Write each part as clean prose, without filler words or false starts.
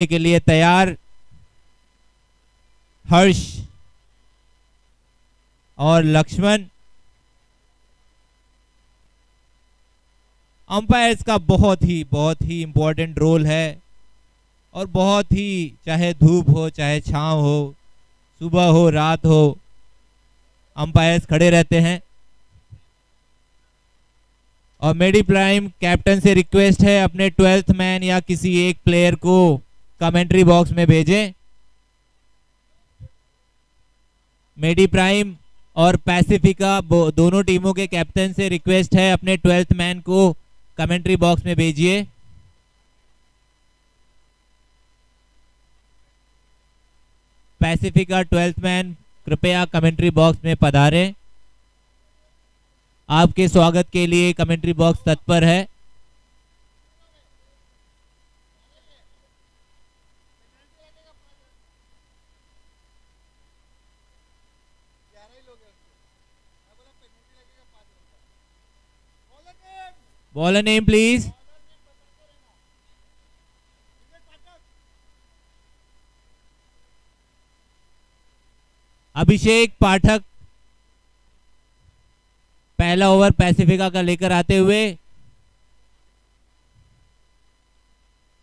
के लिए तैयार हर्ष और लक्ष्मण। अंपायर्स का बहुत ही इंपॉर्टेंट रोल है और बहुत ही, चाहे धूप हो चाहे छांव हो, सुबह हो रात हो, अंपायर्स खड़े रहते हैं। और मेडी प्राइम कैप्टन से रिक्वेस्ट है अपने 12th मैन या किसी एक प्लेयर को कमेंट्री बॉक्स में भेजें। मेडी प्राइम और पैसिफिका दोनों टीमों के कैप्टन से रिक्वेस्ट है अपने 12th मैन को कमेंट्री बॉक्स में भेजिए। पैसिफिका 12th मैन कृपया कमेंट्री बॉक्स में पधारें। आपके स्वागत के लिए कमेंट्री बॉक्स तत्पर है। Bowler name please. Abhishek Pathak पहला ओवर पैसिफिका का लेकर आते हुए।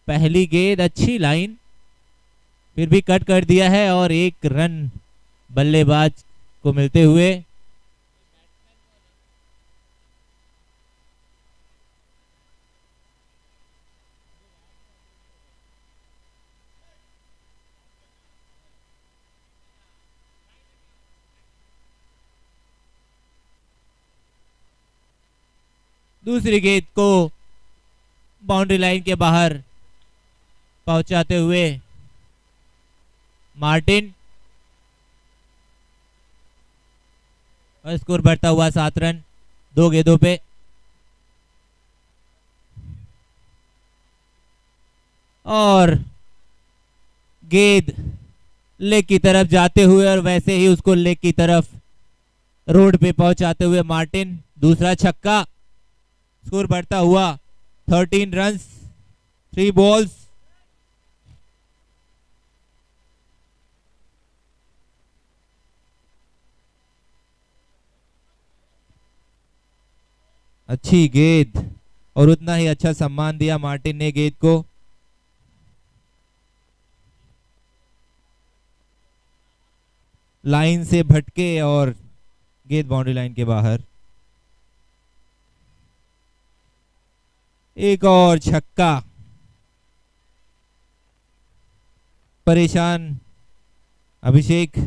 पहली गेंद अच्छी लाइन, फिर भी कट कर दिया है और एक रन बल्लेबाज को मिलते हुए। दूसरी गेंद को बाउंड्री लाइन के बाहर पहुंचाते हुए मार्टिन, और स्कोर बढ़ता हुआ 7 रन 2 गेंदों पे। और गेंद लेग की तरफ जाते हुए और वैसे ही उसको लेग की तरफ रोड पे पहुंचाते हुए मार्टिन, दूसरा छक्का। स्कोर बढ़ता हुआ 13 रन्स 3 बॉल्स। अच्छी गेंद और उतना ही अच्छा सम्मान दिया मार्टिन ने गेंद को। लाइन से भटके और गेंद बाउंड्री लाइन के बाहर। एक और छक्का। परेशान अभिषेक।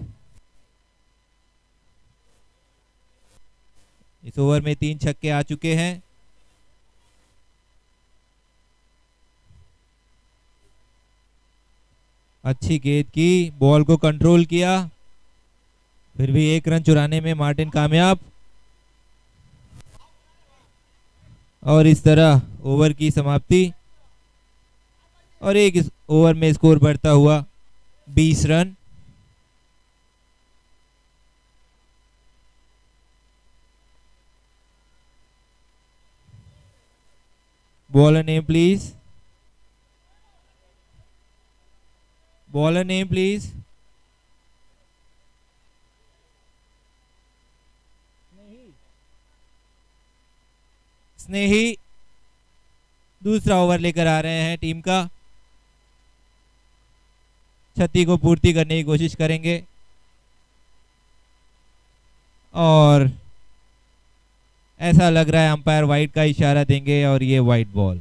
इस ओवर में 3 छक्के आ चुके हैं। अच्छी गेंद की, बॉल को कंट्रोल किया, फिर भी 1 रन चुराने में मार्टिन कामयाब। और इस तरह ओवर की समाप्ति और एक इस ओवर में स्कोर बढ़ता हुआ 20 run. Bowler name please. Bowler name please. Snehi दूसरा ओवर लेकर आ रहे हैं टीम का। क्षति को पूर्ति करने की कोशिश करेंगे और ऐसा लग रहा है अंपायर वाइड का इशारा देंगे और ये वाइड बॉल।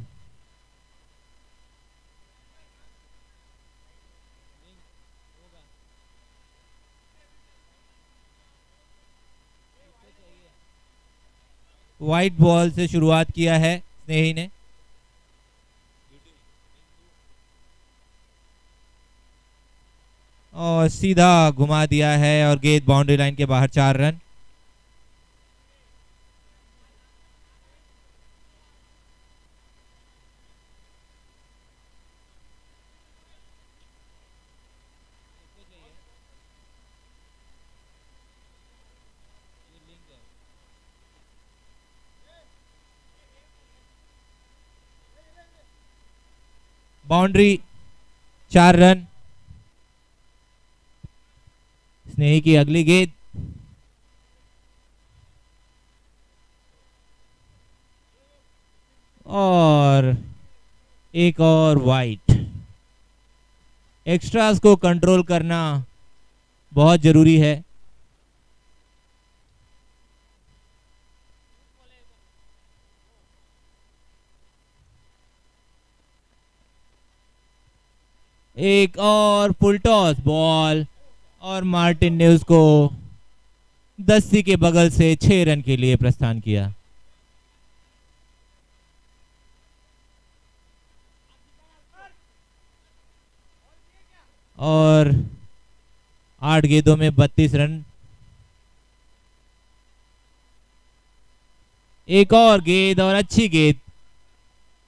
वाइड बॉल से शुरुआत किया है स्नेही ने। और सीधा घुमा दिया है और गेंद बाउंड्री लाइन के बाहर 4 रन। Boundary 4 run. स्नेही की अगली गेंद, और एक और वाइड। एक्स्ट्रास को कंट्रोल करना बहुत जरूरी है। एक और फुल टॉस बॉल, और मार्टिन ने उसको दस्ती के बगल से 6 रन के लिए प्रस्थान किया। और 8 गेंदों में 32 रन। एक और गेंद, और अच्छी गेंद,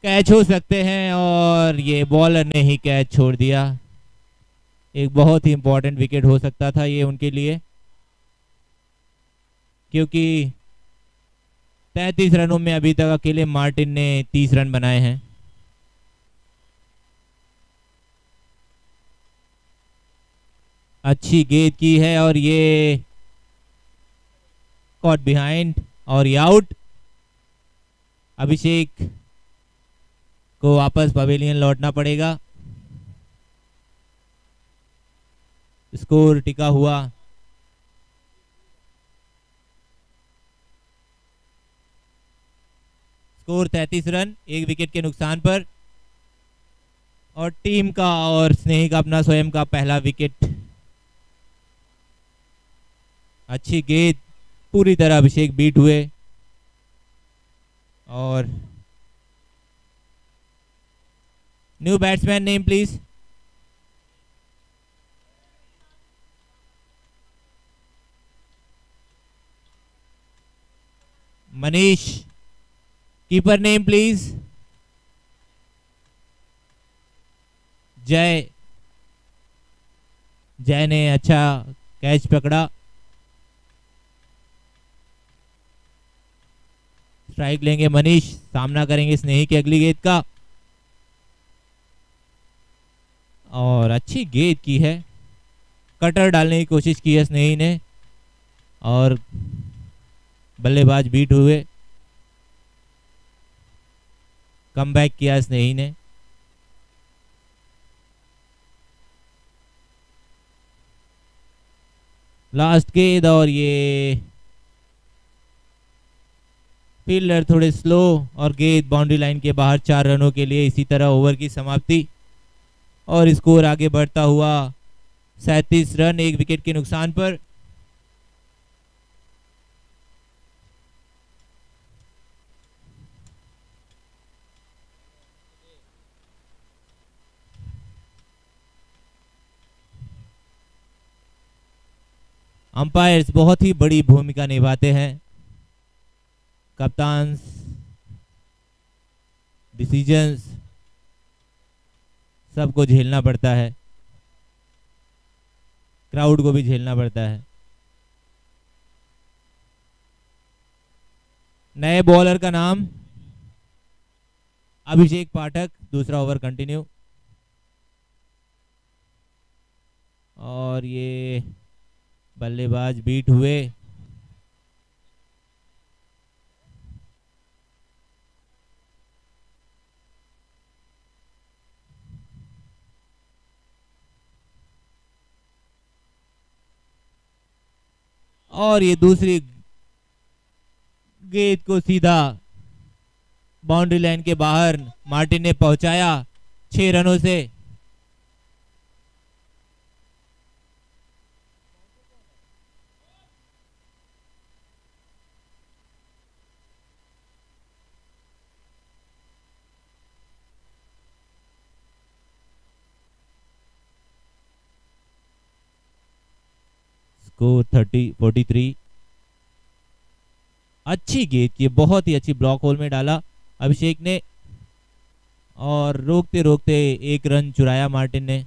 कैच हो सकते हैं, और ये बॉलर ने ही कैच छोड़ दिया। एक बहुत ही इंपॉर्टेंट विकेट हो सकता था ये उनके लिए, क्योंकि 33 रनों में अभी तक अकेले मार्टिन ने 30 रन बनाए हैं। अच्छी गेंद की है, और ये कॉट बिहाइंड, और ये आउट। अभिषेक को वापस पवेलियन लौटना पड़ेगा। स्कोर टिका हुआ। स्कोर 33 रन, एक विकेट के नुकसान पर, और टीम का और स्नेही का अपना स्वयं का पहला विकेट। अच्छी गेंद, पूरी तरह अभिषेक बीट हुए, और new batsman name please. Manish. Keeper name please. जय। जय ने अच्छा कैच पकड़ा। स्ट्राइक लेंगे मनीष, सामना करेंगे स्नेही की अगली गेंद का, और अच्छी गेंद की है। कटर डालने की कोशिश की है स्नेही ने, और बल्लेबाज बीट हुए। कमबैक किया स्नेही ने। लास्ट गेंद, और ये फील्डर थोड़े स्लो, और गेंद बाउंड्री लाइन के बाहर। 4 रनों के लिए इसी तरह ओवर की समाप्ति, और स्कोर आगे बढ़ता हुआ 37 रन, एक विकेट के नुकसान पर। अंपायर्स बहुत ही बड़ी भूमिका निभाते हैं। कप्तान डिसीजंस सबको झेलना पड़ता है, क्राउड को भी झेलना पड़ता है। नए बॉलर का नाम अभिषेक पाठक। दूसरा ओवर कंटिन्यू, और ये बल्लेबाज बीट हुए। और ये दूसरी गेंद को सीधा बाउंड्री लाइन के बाहर मार्टिन ने पहुंचाया 6 रनों से। स्कोर 43। अच्छी गेंद की, बहुत ही अच्छी ब्लॉक होल में डाला अभिषेक ने, और रोकते रोकते 1 रन चुराया मार्टिन ने।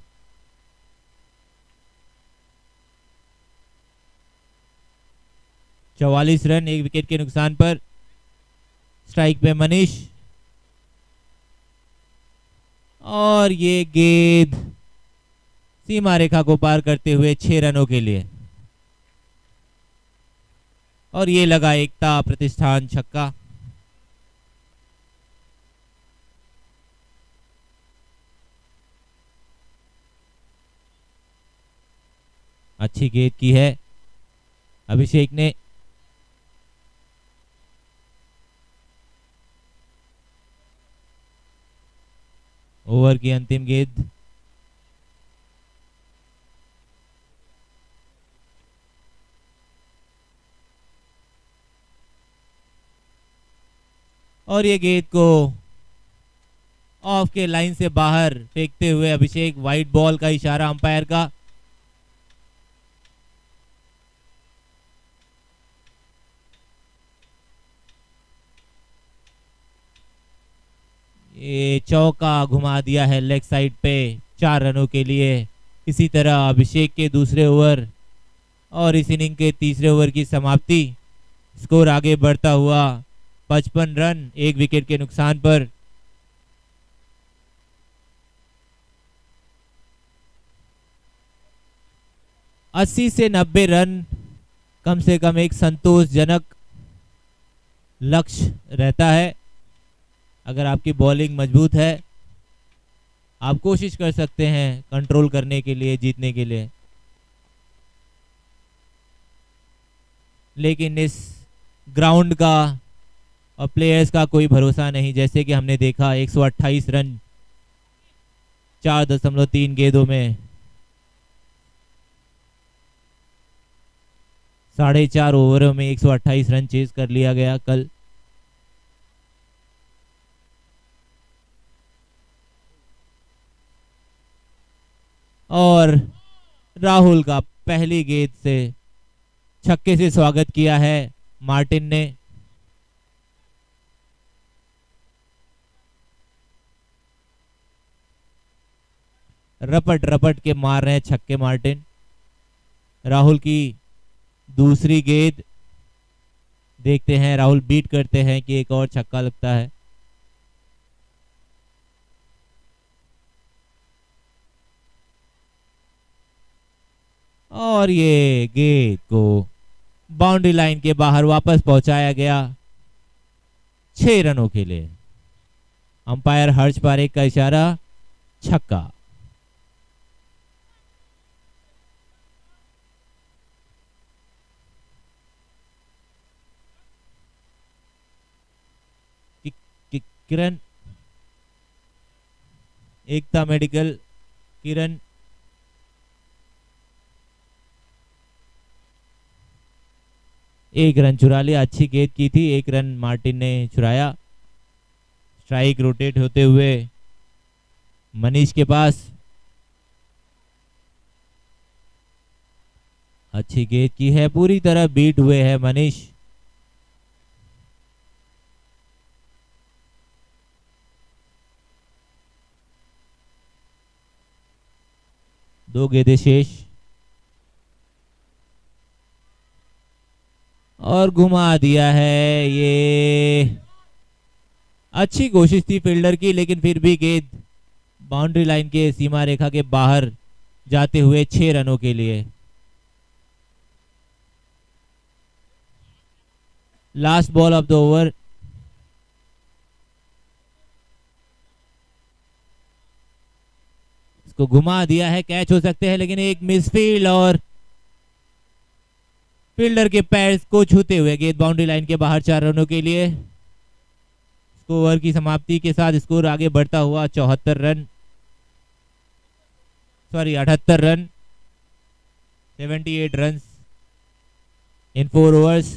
चौवालीस रन, एक विकेट के नुकसान पर। स्ट्राइक पे मनीष, और ये गेंद सीमा रेखा को पार करते हुए 6 रनों के लिए। और ये लगा एकता प्रतिष्ठान छक्का। अच्छी गेंद की है अभिषेक ने। ओवर की अंतिम गेंद। और ये गेंद को ऑफ के लाइन से बाहर फेंकते हुए अभिषेक, वाइड बॉल का इशारा अंपायर का। ये चौका घुमा दिया है लेग साइड पे 4 रनों के लिए। इसी तरह अभिषेक के दूसरे ओवर और इस इनिंग के तीसरे ओवर की समाप्ति। स्कोर आगे बढ़ता हुआ 55 रन, 1 विकेट के नुकसान पर। अस्सी से 90 रन कम से कम एक संतोषजनक लक्ष्य रहता है। अगर आपकी बॉलिंग मजबूत है, आप कोशिश कर सकते हैं कंट्रोल करने के लिए, जीतने के लिए। लेकिन इस ग्राउंड का और प्लेयर्स का कोई भरोसा नहीं। जैसे कि हमने देखा 128 रन 4.3 गेंदों में 4.5 ओवरों में 128 रन चेज कर लिया गया कल। और राहुल का पहली गेंद से छक्के से स्वागत किया है मार्टिन ने। रपट रपट के मार रहे हैं छक्के मार्टिन। राहुल की दूसरी गेंद देखते हैं, राहुल बीट करते हैं कि एक और छक्का लगता है। और ये गेंद को बाउंड्री लाइन के बाहर वापस पहुंचाया गया 6 रनों के लिए। अंपायर हर्ष पारेख का इशारा, छक्का। किरण, एकता मेडिकल, किरण एक रन चुरा लिया। अच्छी गेंद की थी, 1 रन मार्टिन ने चुराया। स्ट्राइक रोटेट होते हुए मनीष के पास। अच्छी गेंद की है, पूरी तरह बीट हुए हैं मनीष। दो गेंदें शेष और घुमा दिया है। ये अच्छी कोशिश थी फील्डर की, लेकिन फिर भी गेंद बाउंड्री लाइन के सीमा रेखा के बाहर जाते हुए 6 रनों के लिए। Last ball of the over. इसको घुमा दिया है, कैच हो सकते हैं, लेकिन एक मिसफील्ड और फील्डर के पैर को छूते हुए गेंद बाउंड्री लाइन के बाहर 4 रनों के लिए। ओवर की समाप्ति के साथ स्कोर आगे बढ़ता हुआ 78 रन 78 रन इन 4 ओवर्स।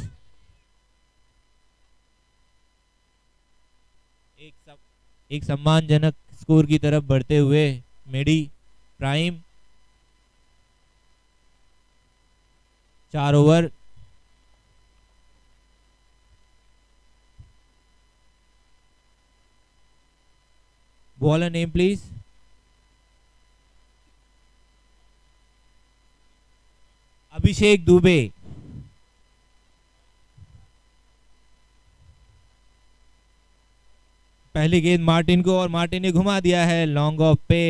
एक सम्मानजनक स्कोर की तरफ बढ़ते हुए Medi Prime. 4 over. Bowler name please. Abhishek Dubey. पहली गेंद मार्टिन को और मार्टिन ने घुमा दिया है लॉन्ग ऑफ पे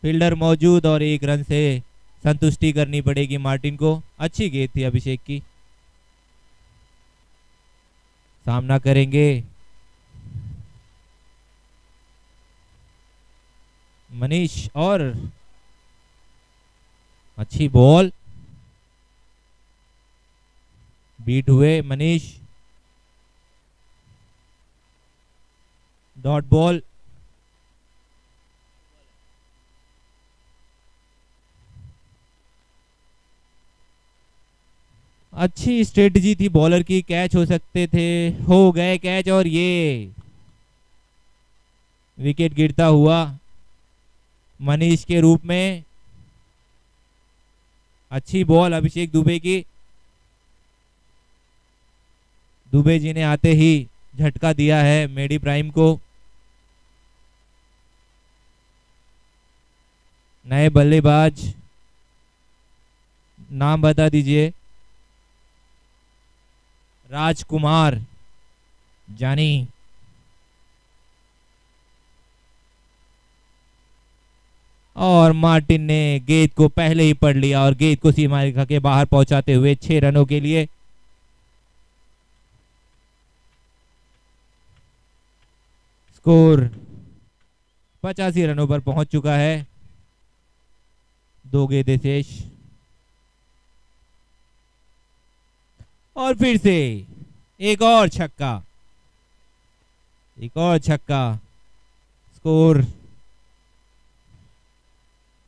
फील्डर मौजूद और 1 रन से संतुष्टि करनी पड़ेगी मार्टिन को। अच्छी गेंद थी अभिषेक की। सामना करेंगे मनीष और अच्छी बॉल, बीट हुए मनीष। Dot ball. अच्छी स्ट्रेटजी थी बॉलर की, कैच हो सकते थे, हो गए कैच और ये विकेट गिरता हुआ मनीष के रूप में। अच्छी बॉल अभिषेक दुबे की। दुबे जी ने आते ही झटका दिया है मेडी प्राइम को। नए बल्लेबाज नाम बता दीजिए। राजकुमार जानी। और मार्टिन ने गेंद को पहले ही पढ़ लिया और गेंद को सीमा रेखा के बाहर पहुंचाते हुए 6 रनों के लिए। स्कोर 85 रनों पर पहुंच चुका है। 2 गेंदें शेष। और फिर से एक और छक्का, एक और छक्का। Score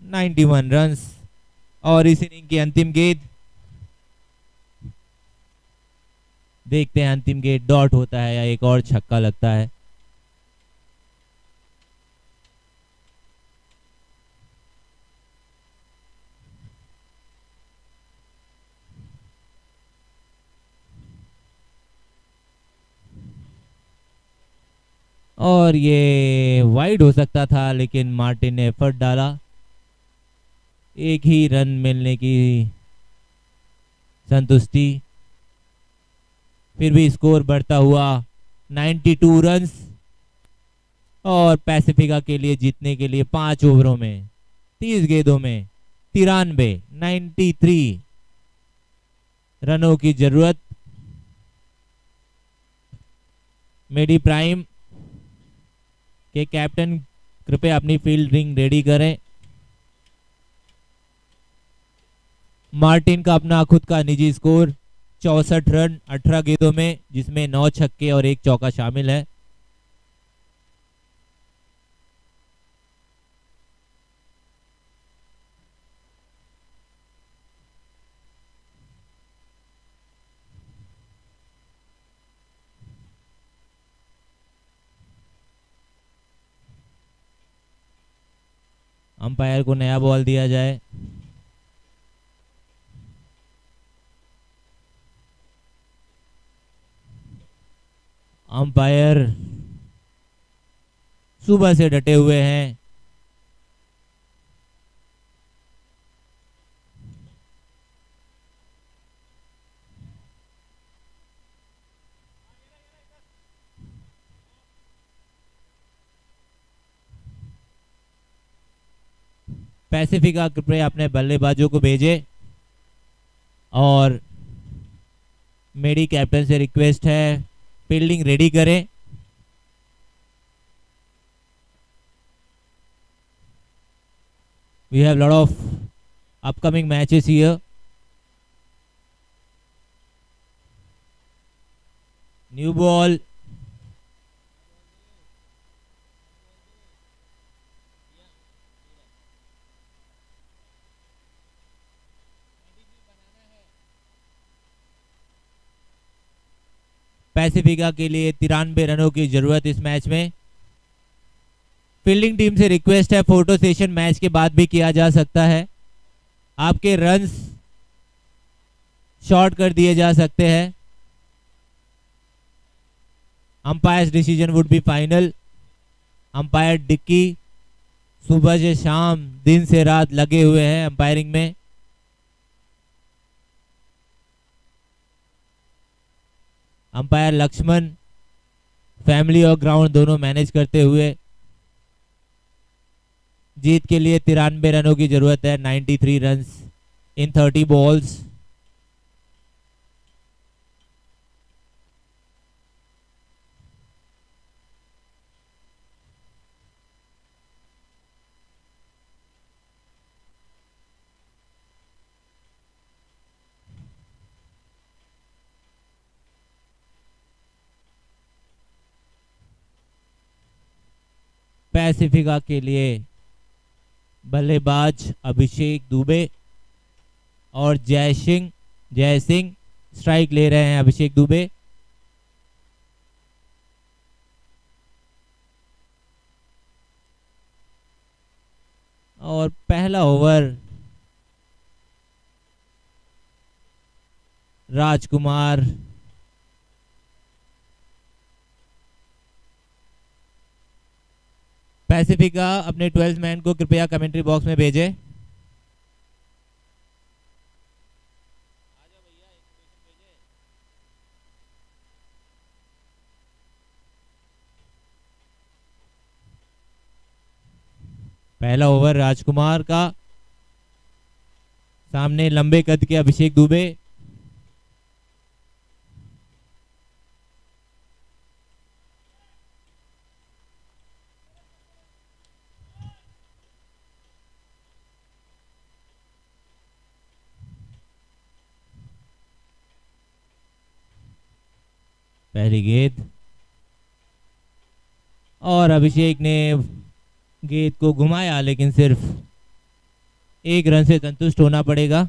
91 runs. और इस इनिंग की अंतिम गेंद, देखते हैं अंतिम गेंद डॉट होता है या एक और छक्का लगता है। और ये वाइड हो सकता था लेकिन मार्टिन ने एफर्ट डाला। एक ही रन मिलने की संतुष्टि। फिर भी स्कोर बढ़ता हुआ 92 रन्स। और पैसिफिका के लिए जीतने के लिए 5 ओवरों में 30 गेंदों में 93 रनों की जरूरत। मेडी प्राइम के कैप्टन कृपया अपनी फील्डिंग रेडी करें। मार्टिन का अपना खुद का निजी स्कोर 64 रन 18 गेंदों में, जिसमें 9 छक्के और 1 चौका शामिल है। अंपायर को नया बॉल दिया जाए। अंपायर सुबह से डटे हुए हैं। पैसिफिका कृपया अपने बल्लेबाजों को भेजे। और मेरी कैप्टन से रिक्वेस्ट है फील्डिंग रेडी करें। We have lot of upcoming matches here. New ball. Pacifica के लिए 93 रनों की जरूरत इस मैच में। फील्डिंग टीम से रिक्वेस्ट है फोटो सेशन मैच के बाद भी किया जा सकता है। आपके रन्स शॉर्ट कर दिए जा सकते हैं। Umpires decision would be final. Umpire Dickie सुबह से शाम दिन से रात लगे हुए हैं अंपायरिंग में। अंपायर लक्ष्मण फैमिली और ग्राउंड दोनों मैनेज करते हुए जीत के लिए 93 रनों की जरूरत है, 93 रन्स इन 30 बॉल्स। पैसिफिका के लिए बल्लेबाज अभिषेक दुबे और जय सिंह स्ट्राइक ले रहे हैं। अभिषेक दुबे और पहला ओवर राजकुमार पैसिफिका अपने 12th मैन को कृपया कमेंट्री बॉक्स में भेजें। पहला ओवर राजकुमार का, सामने लंबे कद के अभिषेक दुबे। पहली गेंद और अभिषेक ने गेंद को घुमाया, लेकिन सिर्फ 1 रन से संतुष्ट होना पड़ेगा।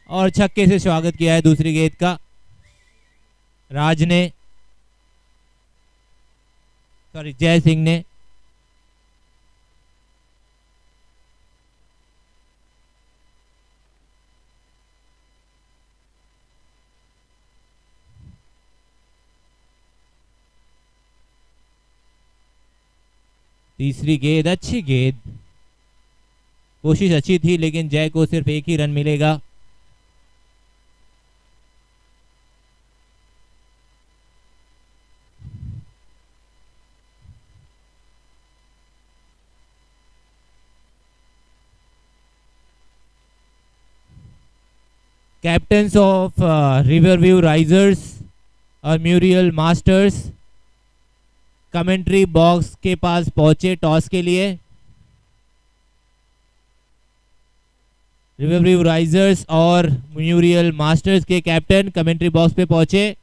और छक्के से स्वागत किया है दूसरी गेंद का जय सिंह ने। तीसरी गेंद अच्छी गेंद, कोशिश अच्छी थी, लेकिन जय को सिर्फ 1 ही रन मिलेगा। कैप्टन्स ऑफ रिवरव्यू राइजर्स और म्यूरियल मास्टर्स कमेंट्री बॉक्स के पास पहुंचे टॉस के लिए। रिवरव्यू राइजर्स और म्यूरियल मास्टर्स के कैप्टन कमेंट्री बॉक्स पे पहुंचे।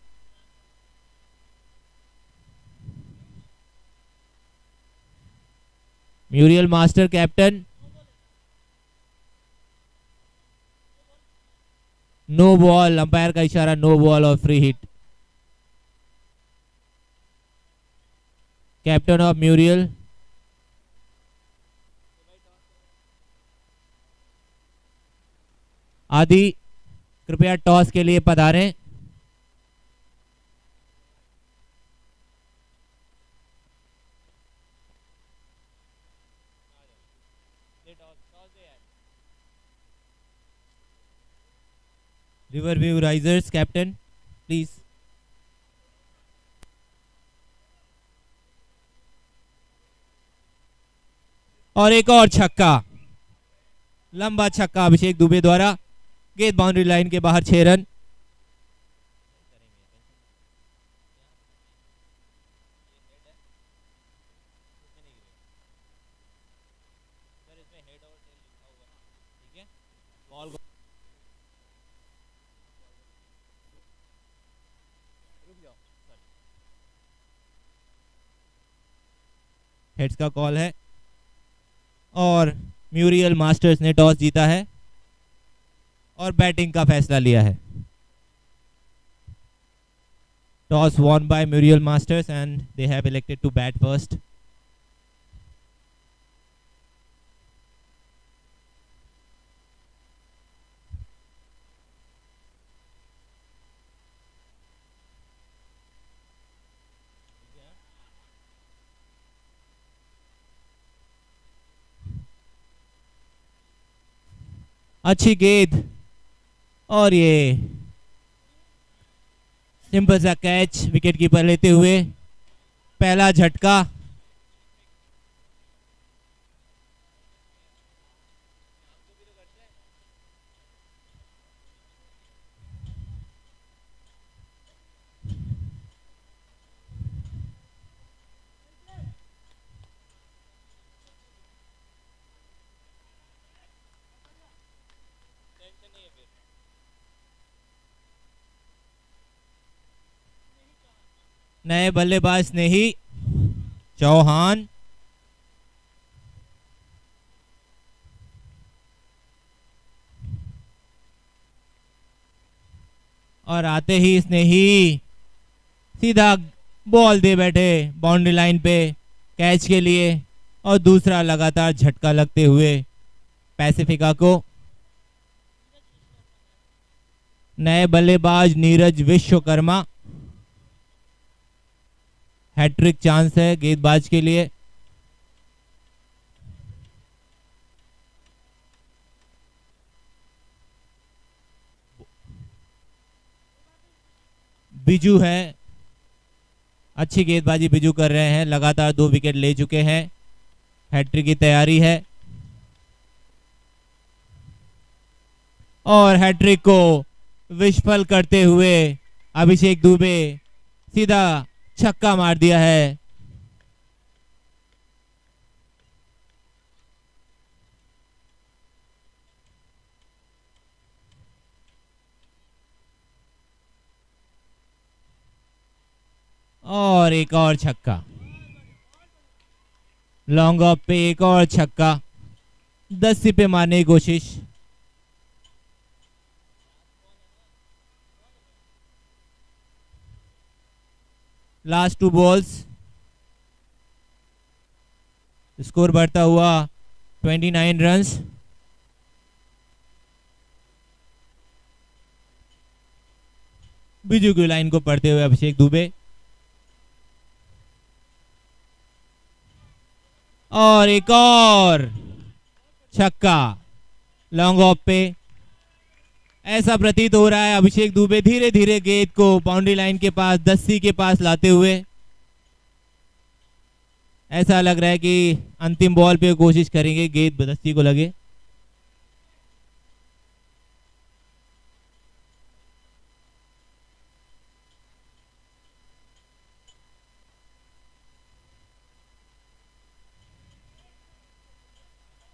Muriel Master captain, no ball, umpire का इशारा, नो बॉल और free hit. Captain of Muriel आदि कृपया टॉस के लिए पधारें। Riverview Risers captain please. और एक और छक्का, लंबा छक्का अभिषेक दुबे द्वारा। गेंद बाउंड्री लाइन के बाहर, 6 रन। हेड्स का कॉल है और म्यूरियल मास्टर्स ने टॉस जीता है और बैटिंग का फैसला लिया है। Toss won by Muriel Masters and they have elected to bat first. अच्छी गेंद और ये सिंपल सा कैच विकेट कीपर लेते हुए पहला झटका। नए बल्लेबाज स्नेही चौहान और आते ही स्नेही सीधा बॉल दे बैठे बाउंड्री लाइन पे कैच के लिए और दूसरा लगातार झटका लगते हुए पैसिफिका को। नए बल्लेबाज नीरज विश्वकर्मा, हैट्रिक चांस है गेंदबाज के लिए। बिजू है, अच्छी गेंदबाजी बिजू कर रहे हैं, लगातार 2 विकेट ले चुके हैं, हैट्रिक की तैयारी है और हैट्रिक को विफल करते हुए अभिषेक दुबे सीधा छक्का मार दिया है। और एक और छक्का, लॉन्ग ऑफ पे एक और छक्का, 10 पे मारने की कोशिश। लास्ट 2 बॉल्स, स्कोर बढ़ता हुआ 29 रन्स। बिजू की लाइन को पढ़ते हुए अभिषेक दुबे और एक और छक्का लॉन्ग ऑफ पे। ऐसा प्रतीत हो रहा है अभिषेक दुबे धीरे धीरे गेंद को बाउंड्री लाइन के पास 10 के पास लाते हुए, ऐसा लग रहा है कि अंतिम बॉल पे कोशिश करेंगे गेंद 10 को लगे।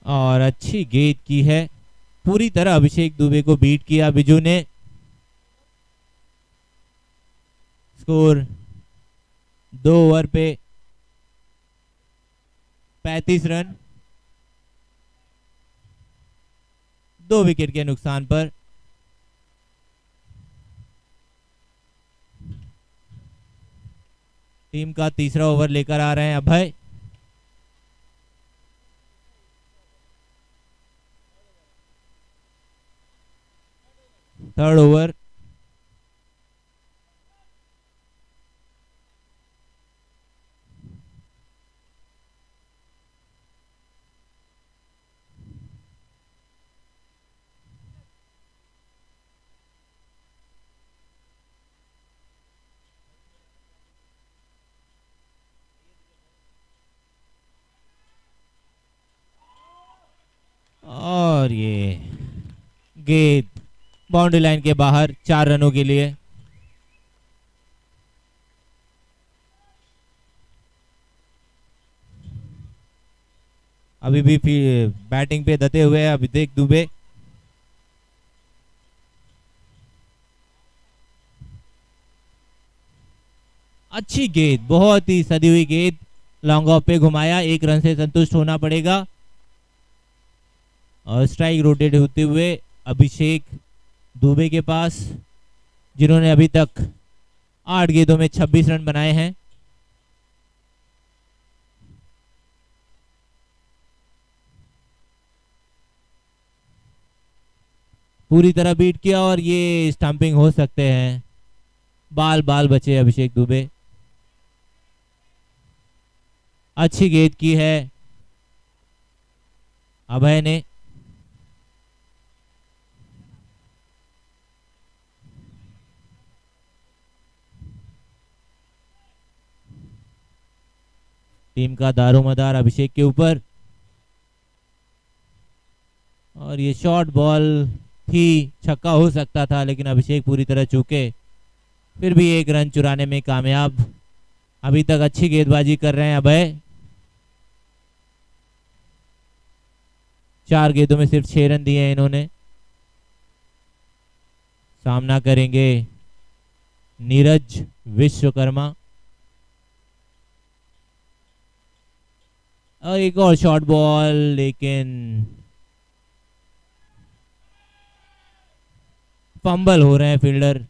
और अच्छी गेंद की है, पूरी तरह अभिषेक दुबे को बीट किया बिजू ने। स्कोर 2 ओवर पे 35 रन, 2 विकेट के नुकसान पर। टीम का तीसरा ओवर लेकर आ रहे हैं अभय। थर्ड ओवर, और ये गेंद बाउंड्री लाइन के बाहर 4 रनों के लिए। अभी भी बैटिंग पे दते हुए अभिषेक दुबे। अच्छी गेंद, बहुत ही सदी हुई गेंद, लॉन्ग ऑफ पे घुमाया, 1 रन से संतुष्ट होना पड़ेगा और स्ट्राइक रोटेट होते हुए अभिषेक दुबे के पास, जिन्होंने अभी तक 8 गेंदों में 26 रन बनाए हैं। पूरी तरह बीट किया और ये स्टंपिंग हो सकते हैं, बाल बाल बचे अभिषेक दुबे। अच्छी गेंद की है अभय ने। टीम का दारोमदार अभिषेक के ऊपर। और ये शॉर्ट बॉल थी, छक्का हो सकता था, लेकिन अभिषेक पूरी तरह चूके। फिर भी एक रन चुराने में कामयाब। अभी तक अच्छी गेंदबाजी कर रहे हैं अभय। 4 गेंदों में सिर्फ 6 रन दिए हैं इन्होंने। सामना करेंगे नीरज विश्वकर्मा। और एक और शॉर्ट बॉल, लेकिन फंबल हो रहे हैं फील्डर।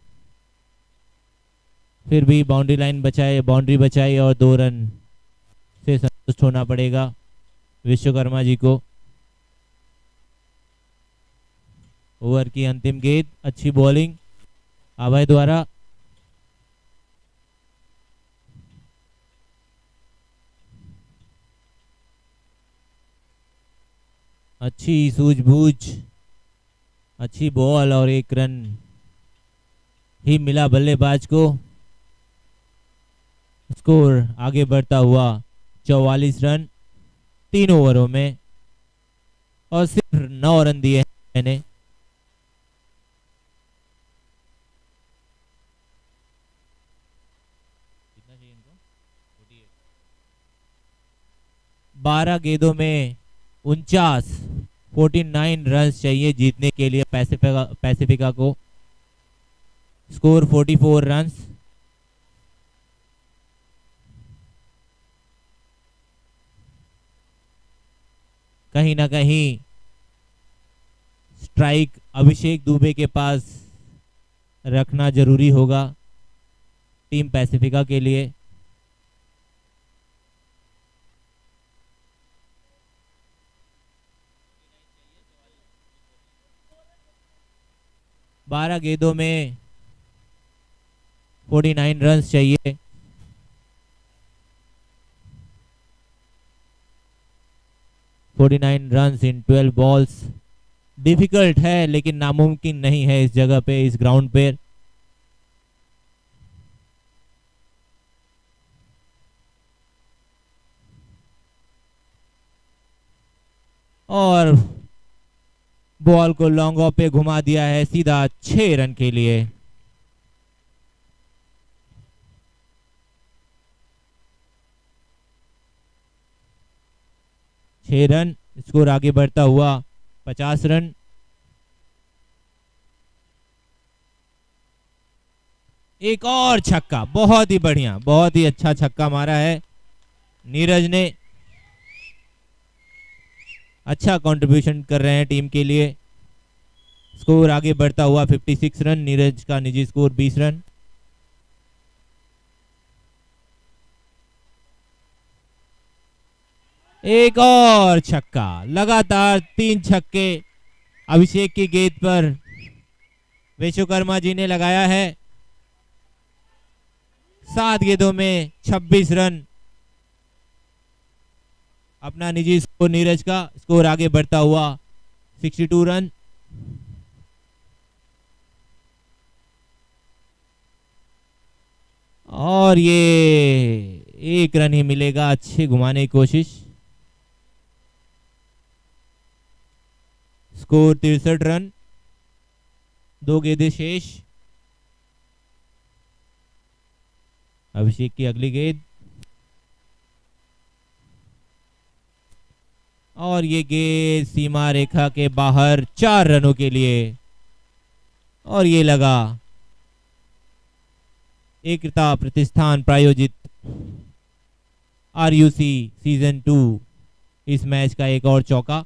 फिर भी बाउंड्री लाइन बचाए, बाउंड्री बचाई और 2 रन से संतुष्ट होना पड़ेगा विश्वकर्मा जी को। ओवर की अंतिम गेंद, अच्छी बॉलिंग अभय द्वारा। अच्छी सूझबूझ, अच्छी बॉल और 1 रन ही मिला बल्लेबाज को। स्कोर आगे बढ़ता हुआ 44 रन 3 ओवरों में, और सिर्फ 9 रन दिए मैंने। कितना चाहिए इनको? 12 गेंदों में 49 रन चाहिए जीतने के लिए पैसिफिका को। Score 44 run. कहीं ना कहीं स्ट्राइक अभिषेक दुबे के पास रखना जरूरी होगा टीम पैसिफिका के लिए। बारह गेंदों में 49 रन चाहिए। रन्स इन 12 बॉल्स डिफिकल्ट है, लेकिन नामुमकिन नहीं है इस जगह पे, इस ग्राउंड पे। और बॉल को लॉन्ग ऑफ पे घुमा दिया है सीधा 6 रन के लिए। रन, स्कोर आगे बढ़ता हुआ 50 रन। एक और छक्का, बहुत ही बढ़िया, बहुत ही अच्छा छक्का मारा है नीरज ने। अच्छा कंट्रीब्यूशन कर रहे हैं टीम के लिए। स्कोर आगे बढ़ता हुआ 56 रन, नीरज का निजी स्कोर 20 रन। एक और छक्का, लगातार 3 छक्के अभिषेक की गेंद पर विश्वकर्मा जी ने लगाया है। 7 गेंदों में 26 रन अपना निजी स्कोर नीरज का। स्कोर आगे बढ़ता हुआ 62 रन। और ये 1 रन ही मिलेगा, अच्छे घुमाने की कोशिश। स्कोर 63 रन, 2 गेंदें शेष। अभिषेक की अगली गेंद, और ये गेंद सीमा रेखा के बाहर 4 रनों के लिए। और ये लगा एकता प्रतिष्ठान प्रायोजित आरयूसी सीजन 2 इस मैच का एक और चौका।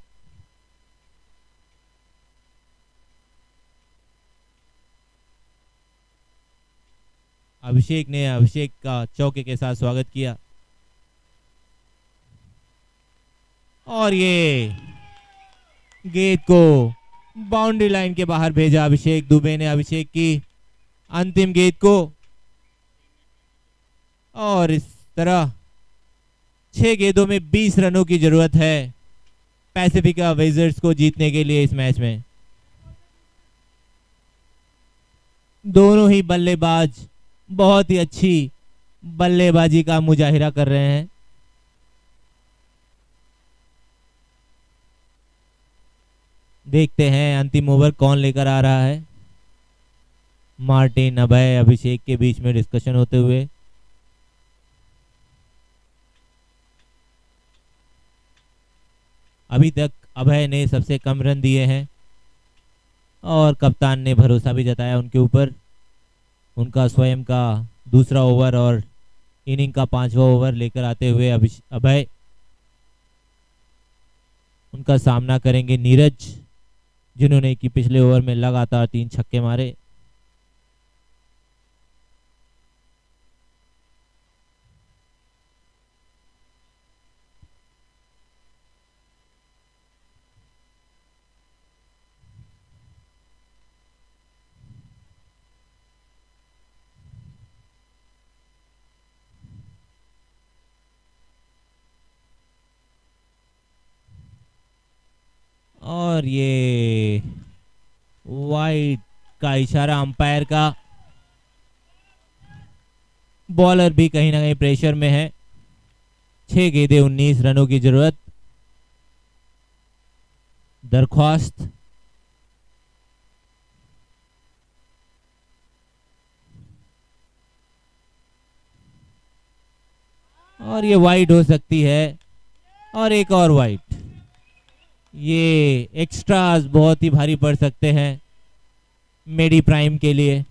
अभिषेक ने अभिषेक का चौके के साथ स्वागत किया। और ये गेंद को बाउंड्री लाइन के बाहर भेजा अभिषेक दुबे ने, अभिषेक की अंतिम गेंद को। और इस तरह 6 गेंदों में 20 रनों की जरूरत है पैसिफिका विजर्ड्स को जीतने के लिए इस मैच में। दोनों ही बल्लेबाज बहुत ही अच्छी बल्लेबाजी का मुजाहिरा कर रहे हैं। देखते हैं अंतिम ओवर कौन लेकर आ रहा है। मार्टिन, अभय, अभिषेक के बीच में डिस्कशन होते हुए। अभी तक अभय ने सबसे कम रन दिए हैं और कप्तान ने भरोसा भी जताया उनके ऊपर। उनका स्वयं का दूसरा ओवर और इनिंग का 5वां ओवर लेकर आते हुए अभय उनका सामना करेंगे नीरज, जिन्होंने कि पिछले ओवर में लगातार 3 छक्के मारे। और ये वाइड का इशारा अंपायर का। बॉलर भी कहीं ना कहीं प्रेशर में है। 6 गेंदें 19 रनों की जरूरत। दरख्वास्त और ये वाइड हो सकती है और एक और वाइड। ये एक्स्ट्रास बहुत ही भारी पड़ सकते हैं मेडी प्राइम के लिए।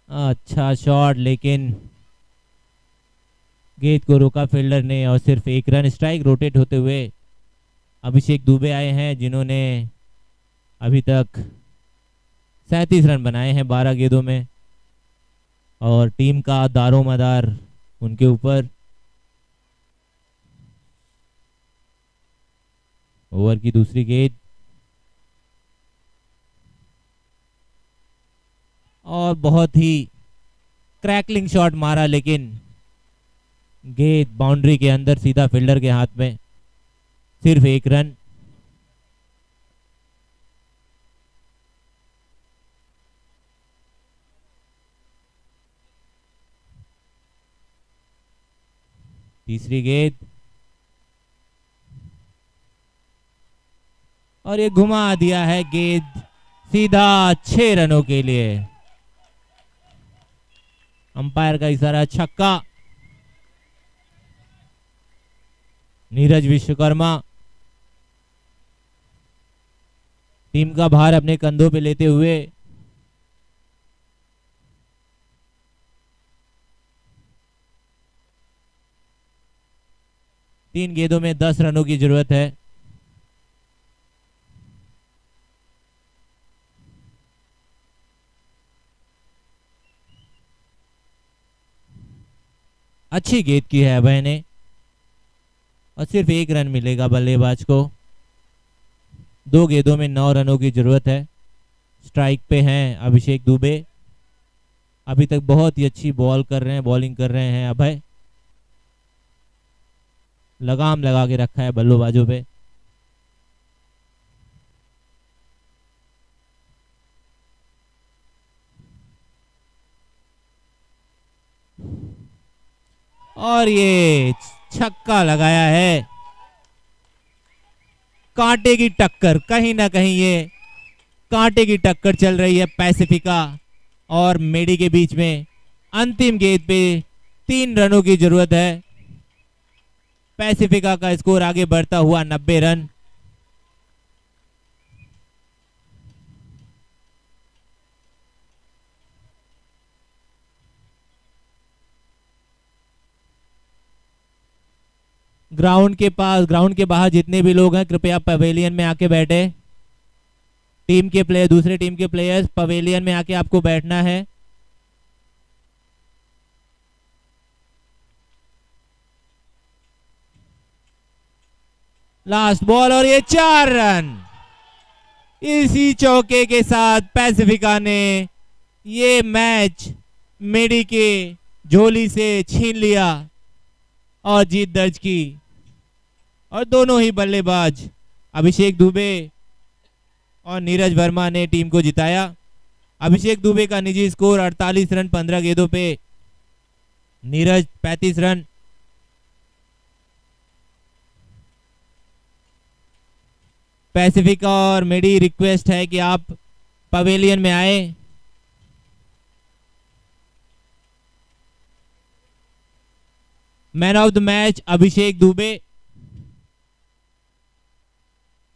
अच्छा शॉट, लेकिन गेंद को रोका फील्डर ने और सिर्फ 1 रन। स्ट्राइक रोटेट होते हुए अभिषेक दुबे आए हैं, जिन्होंने अभी तक 37 रन बनाए हैं 12 गेंदों में और टीम का दारोमदार उनके ऊपर। ओवर की दूसरी गेंद और बहुत ही क्रैकलिंग शॉट मारा, लेकिन गेंद बाउंड्री के अंदर सीधा फील्डर के हाथ में। सिर्फ 1 रन। तीसरी गेंद और ये घुमा दिया है गेंद सीधा 6 रनों के लिए। अंपायर का इशारा छक्का। नीरज विश्वकर्मा टीम का भार अपने कंधों पे लेते हुए तीन गेंदों में 10 रनों की जरूरत है। अच्छी गेंद की है अभय ने और सिर्फ 1 रन मिलेगा बल्लेबाज को। 2 गेंदों में 9 रनों की जरूरत है। स्ट्राइक पे हैं अभिषेक दुबे। अभी तक बहुत ही अच्छी बॉलिंग कर रहे हैं अभय। लगाम लगा के रखा है बल्लेबाजों पे। और ये छक्का लगाया है। कांटे की टक्कर, कहीं ना कहीं ये कांटे की टक्कर चल रही है पैसिफिका और मेडी के बीच में। अंतिम गेंद पे 3 रनों की जरूरत है। पैसिफिका का स्कोर आगे बढ़ता हुआ 90 रन। ग्राउंड के पास, ग्राउंड के बाहर जितने भी लोग हैं कृपया पवेलियन में आके बैठे। टीम के प्लेयर, दूसरे टीम के प्लेयर्स पवेलियन में आके आपको बैठना है। लास्ट बॉल और ये 4 रन। इसी चौके के साथ पैसिफिका ने ये मैच मेडी के झोली से छीन लिया और जीत दर्ज की। और दोनों ही बल्लेबाज अभिषेक दुबे और नीरज वर्मा ने टीम को जिताया। अभिषेक दुबे का निजी स्कोर 48 रन 15 गेंदों पे, नीरज 35 रन। पैसिफिक और मेरी रिक्वेस्ट है कि आप पवेलियन में आए। Man of the match Abhishek Dubey.